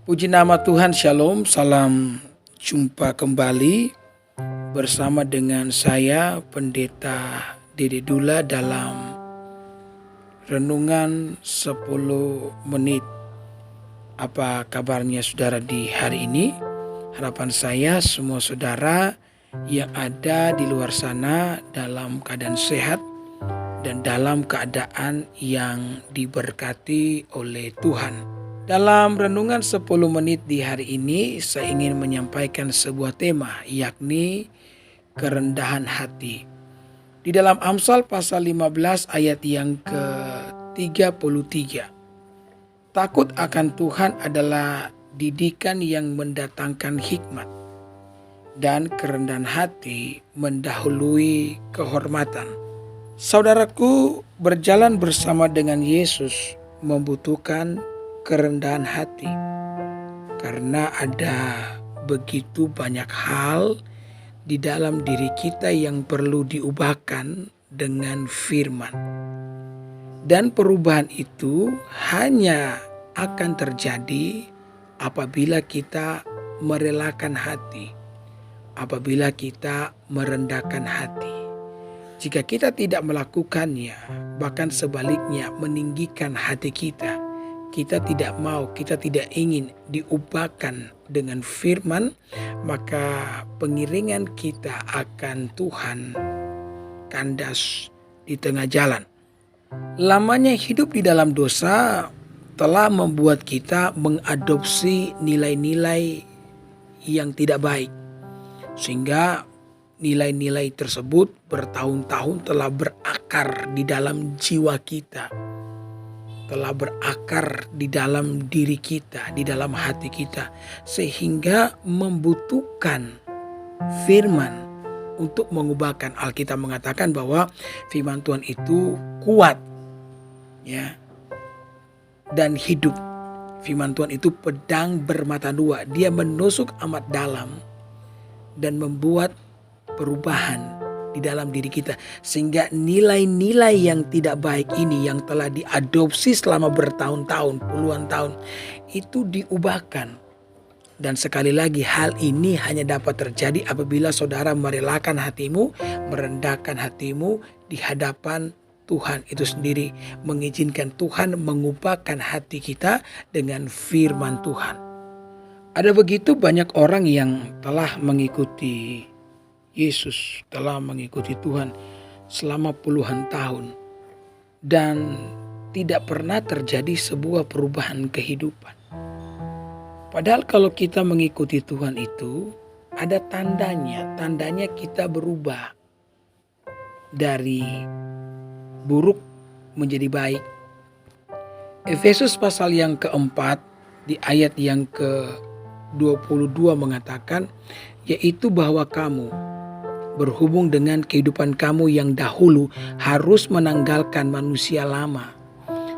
Puji nama Tuhan, Shalom, salam jumpa kembali bersama dengan saya Pendeta Dede Dula dalam Renungan 10 menit. Apa kabarnya saudara di hari ini? Harapan saya semua saudara yang ada di luar sana dalam keadaan sehat dan dalam keadaan yang diberkati oleh Tuhan. Dalam renungan 10 menit di hari ini, saya ingin menyampaikan sebuah tema, yakni kerendahan hati. Di dalam Amsal pasal 15 ayat yang ke-33. Takut akan Tuhan adalah didikan yang mendatangkan hikmat, dan kerendahan hati mendahului kehormatan. Saudaraku, berjalan bersama dengan Yesus membutuhkan kerendahan hati, karena ada begitu banyak hal di dalam diri kita yang perlu diubahkan dengan firman. Dan perubahan itu hanya akan terjadi apabila kita merelakan hati, apabila kita merendahkan hati. Jika kita tidak melakukannya, bahkan sebaliknya meninggikan hati kita tidak mau, kita tidak ingin diubahkan dengan firman, maka pengiringan kita akan Tuhan kandas di tengah jalan. Lamanya hidup di dalam dosa telah membuat kita mengadopsi nilai-nilai yang tidak baik, sehingga nilai-nilai tersebut bertahun-tahun telah berakar di dalam jiwa kita, telah berakar di dalam diri kita, di dalam hati kita, sehingga membutuhkan firman untuk mengubahkan. Alkitab mengatakan bahwa firman Tuhan itu kuat, ya, dan hidup. Firman Tuhan itu pedang bermata dua, dia menusuk amat dalam dan membuat perubahan di dalam diri kita, sehingga nilai-nilai yang tidak baik ini yang telah diadopsi selama bertahun-tahun, puluhan tahun, itu diubahkan. Dan sekali lagi, hal ini hanya dapat terjadi apabila saudara merelakan hatimu, merendahkan hatimu di hadapan Tuhan itu sendiri, mengizinkan Tuhan mengubahkan hati kita dengan firman Tuhan. Ada begitu banyak orang yang telah mengikuti Yesus, telah mengikuti Tuhan selama puluhan tahun, dan tidak pernah terjadi sebuah perubahan kehidupan. Padahal kalau kita mengikuti Tuhan itu ada tandanya kita berubah dari buruk menjadi baik. Efesus pasal yang keempat di ayat yang ke-22 mengatakan, yaitu bahwa kamu berhubung dengan kehidupan kamu yang dahulu harus menanggalkan manusia lama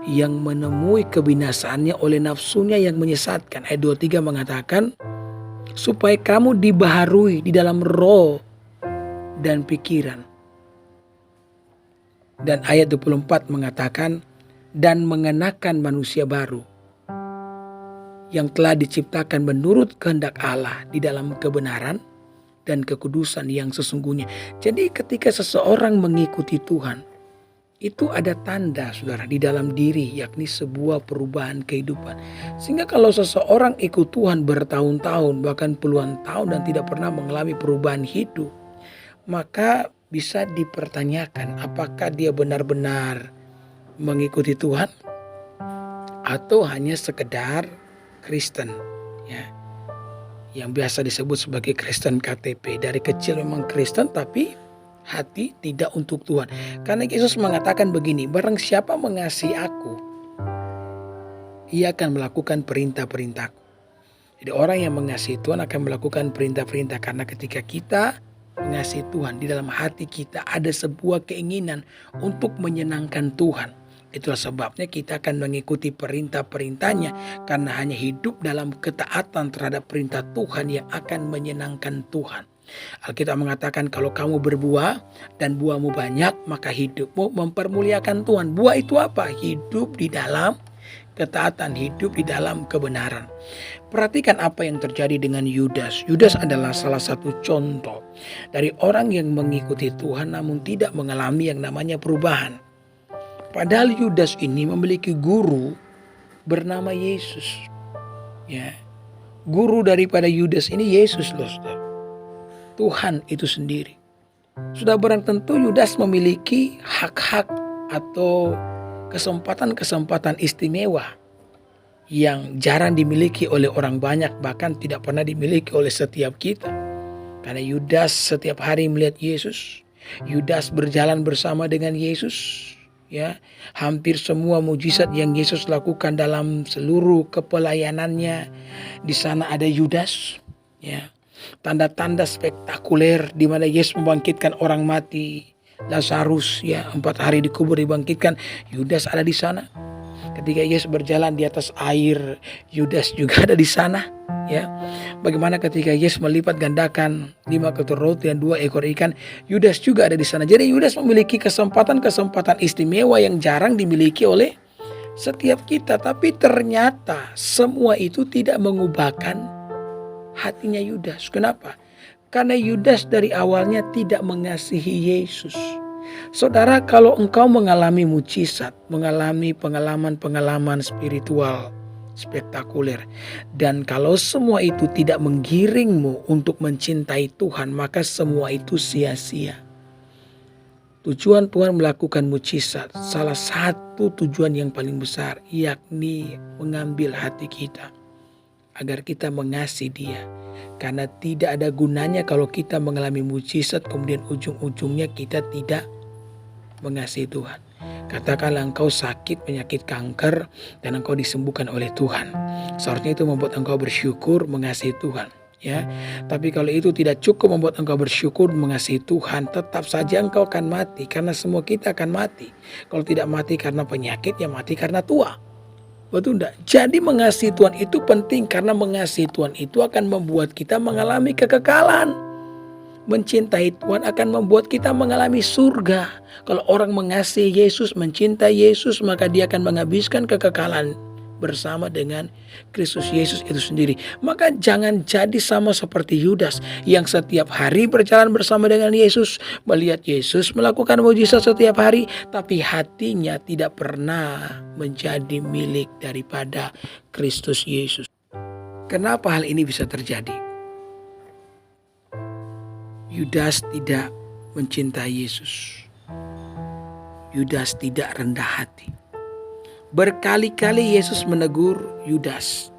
yang menemui kebinasaannya oleh nafsunya yang menyesatkan. Ayat 23 mengatakan, supaya kamu dibaharui di dalam roh dan pikiran. Dan ayat 24 mengatakan, dan mengenakan manusia baru yang telah diciptakan menurut kehendak Allah di dalam kebenaran dan kekudusan yang sesungguhnya. Jadi ketika seseorang mengikuti Tuhan, itu ada tanda, saudara, di dalam diri, yakni sebuah perubahan kehidupan. Sehingga kalau seseorang ikut Tuhan bertahun-tahun, bahkan puluhan tahun dan tidak pernah mengalami perubahan hidup, maka bisa dipertanyakan apakah dia benar-benar mengikuti Tuhan atau hanya sekedar Kristen, ya, yang biasa disebut sebagai Kristen KTP. Dari kecil memang Kristen tapi hati tidak untuk Tuhan. Karena Yesus mengatakan begini, barang siapa mengasihi aku, ia akan melakukan perintah-perintahku. Jadi orang yang mengasihi Tuhan akan melakukan perintah-perintah, karena ketika kita mengasihi Tuhan, di dalam hati kita ada sebuah keinginan untuk menyenangkan Tuhan. Itulah sebabnya kita akan mengikuti perintah-perintahnya, karena hanya hidup dalam ketaatan terhadap perintah Tuhan yang akan menyenangkan Tuhan. Alkitab mengatakan kalau kamu berbuah dan buahmu banyak, maka hidupmu mempermuliakan Tuhan. Buah itu apa? Hidup di dalam ketaatan, hidup di dalam kebenaran. Perhatikan apa yang terjadi dengan Yudas. Yudas adalah salah satu contoh dari orang yang mengikuti Tuhan namun tidak mengalami yang namanya perubahan. Padahal Yudas ini memiliki guru bernama Yesus. Ya, guru daripada Yudas ini Yesus loh, saudara. Tuhan itu sendiri. Sudah barang tentu Yudas memiliki hak-hak atau kesempatan-kesempatan istimewa yang jarang dimiliki oleh orang banyak, bahkan tidak pernah dimiliki oleh setiap kita. Karena Yudas setiap hari melihat Yesus, Yudas berjalan bersama dengan Yesus. Ya, hampir semua mujizat yang Yesus lakukan dalam seluruh kepelayanannya, di sana ada Yudas. Ya, tanda-tanda spektakuler di mana Yesus membangkitkan orang mati, Lazarus ya 4 hari dikubur dibangkitkan, Yudas ada di sana. Ketika Yesus berjalan di atas air, Yudas juga ada di sana. Ya, bagaimana ketika Yesus melipat gandakan 5 ketur roti dan 2 ekor ikan, Yudas juga ada di sana. Jadi Yudas memiliki kesempatan-kesempatan istimewa yang jarang dimiliki oleh setiap kita. Tapi ternyata semua itu tidak mengubahkan hatinya Yudas. Kenapa? Karena Yudas dari awalnya tidak mengasihi Yesus. Saudara, kalau engkau mengalami mujizat, mengalami pengalaman-pengalaman spiritual spektakuler, dan kalau semua itu tidak menggiringmu untuk mencintai Tuhan, maka semua itu sia-sia. Tujuan Tuhan melakukan mujizat, salah satu tujuan yang paling besar, yakni mengambil hati kita agar kita mengasihi Dia. Karena tidak ada gunanya kalau kita mengalami mujizat kemudian ujung-ujungnya kita tidak mengasihi Tuhan. Katakanlah engkau sakit penyakit kanker dan engkau disembuhkan oleh Tuhan. Seharusnya itu membuat engkau bersyukur mengasihi Tuhan. Ya, tapi kalau itu tidak cukup membuat engkau bersyukur mengasihi Tuhan, tetap saja engkau akan mati. Karena semua kita akan mati. Kalau tidak mati karena penyakit, ya mati karena tua. Betul enggak? Jadi mengasihi Tuhan itu penting, karena mengasihi Tuhan itu akan membuat kita mengalami kekekalan. Mencintai Tuhan akan membuat kita mengalami surga. Kalau orang mengasihi Yesus, mencintai Yesus, maka dia akan menghabiskan kekekalan bersama dengan Kristus Yesus itu sendiri. Maka jangan jadi sama seperti Yudas yang setiap hari berjalan bersama dengan Yesus, melihat Yesus melakukan mujizat setiap hari, tapi hatinya tidak pernah menjadi milik daripada Kristus Yesus. Kenapa hal ini bisa terjadi? Yudas tidak mencintai Yesus. Yudas tidak rendah hati. Berkali-kali Yesus menegur Yudas.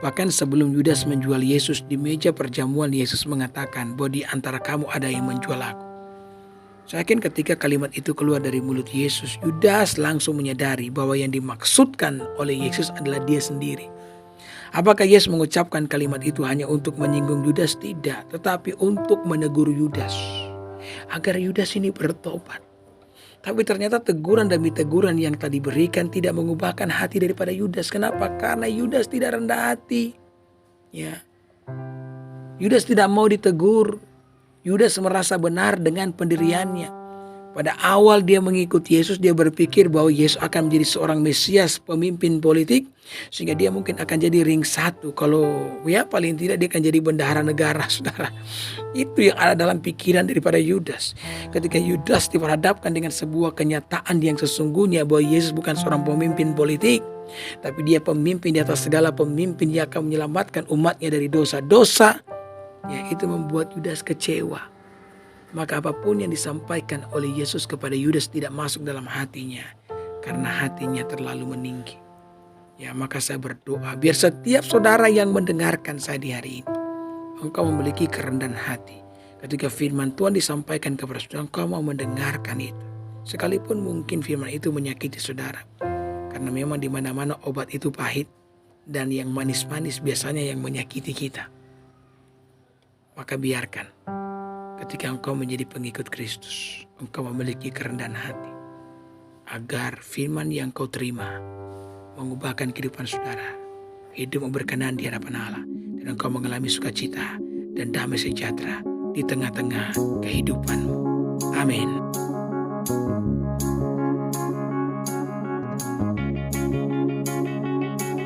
Bahkan sebelum Yudas menjual Yesus di meja perjamuan, Yesus mengatakan bahwa di antara kamu ada yang menjual aku. Saya yakin ketika kalimat itu keluar dari mulut Yesus, Yudas langsung menyadari bahwa yang dimaksudkan oleh Yesus adalah dia sendiri. Apakah Yesus mengucapkan kalimat itu hanya untuk menyinggung Yudas? Tidak, tetapi untuk menegur Yudas agar Yudas ini bertobat. Tapi ternyata teguran demi teguran yang tadi berikan tidak mengubahkan hati daripada Yudas. Kenapa? Karena Yudas tidak rendah hati. Ya, Yudas tidak mau ditegur. Yudas merasa benar dengan pendiriannya. Pada awal dia mengikuti Yesus, dia berpikir bahwa Yesus akan menjadi seorang Mesias, pemimpin politik, sehingga dia mungkin akan jadi ring satu. Kalau ya paling tidak dia akan jadi bendahara negara, saudara. Itu yang ada dalam pikiran daripada Yudas. Ketika Yudas diperhadapkan dengan sebuah kenyataan yang sesungguhnya bahwa Yesus bukan seorang pemimpin politik, tapi dia pemimpin di atas segala pemimpin yang akan menyelamatkan umatnya dari dosa-dosa, ya itu membuat Yudas kecewa. Maka apapun yang disampaikan oleh Yesus kepada Yudas tidak masuk dalam hatinya, karena hatinya terlalu meninggi. Ya, maka saya berdoa biar setiap saudara yang mendengarkan saya di hari ini, engkau memiliki kerendahan hati. Ketika firman Tuhan disampaikan kepada saudara, engkau mau mendengarkan itu. Sekalipun mungkin firman itu menyakiti saudara. Karena memang di mana-mana obat itu pahit, dan yang manis-manis biasanya yang menyakiti kita. Maka biarkan. Ketika engkau menjadi pengikut Kristus, engkau memiliki kerendahan hati, agar firman yang kau terima mengubahkan kehidupan saudara, hidup berkenan di hadapan Allah, dan engkau mengalami sukacita dan damai sejahtera di tengah-tengah kehidupanmu. Amin.